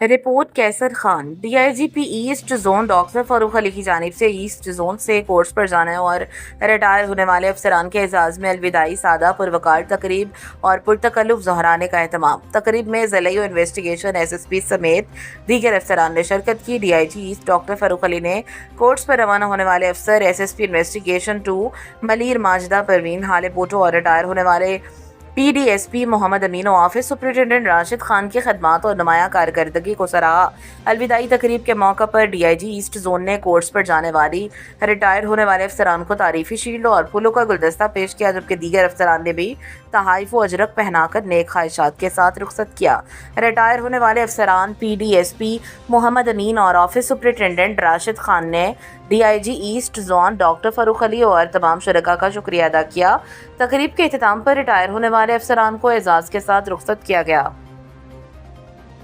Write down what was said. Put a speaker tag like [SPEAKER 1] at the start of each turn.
[SPEAKER 1] Report Qaiser Khan D I G P east zone doctor Farooq Ali کی جانب سے ایسٹ زون سے کورس پر جانے اور ریٹائر ہونے والے افسران کے اعزاز میں الوداعی سادہ پروقار تقریب اور پرتکلف ظہرانے کا اہتمام۔ تقریب میں ضلعی انویسٹیگیشن ایس ایس پی سمیت دیگر افسران نے شرکت کی۔ D I G east doctor Farooq Ali نے کورس پر روانہ ہونے والے افسر S S P investigation 2 Malir Majida Parveen حال پوٹو اور ریٹائر ہونے والے پی ڈی ایس پی محمد امین و آفس سپرنٹینڈنٹ راشد خان کی خدمات اور نمایاں کارکردگی کو سراہا۔ الوداعی تقریب کے موقع پر D I G east zone نے کورس پر جانے والی ریٹائر ہونے والے افسران کو تعریفی شیلڈ اور پھولوں کا گلدستہ پیش کیا، جبکہ دیگر افسران نے بھی تحائف و اجرک پہنا کر نیک خواہشات کے ساتھ رخصت کیا۔ ریٹائر ہونے والے افسران پی ڈی ایس پی محمد امین اور آفس سپرنٹینڈنٹ راشد خان نے D I G east zone doctor Farooq Ali اور تمام شرکاء کا شکریہ ادا کیا۔ تقریب کے اختتام پر ریٹائر ہونے والے افسران کو اعزاز کے ساتھ رخصت کیا گیا۔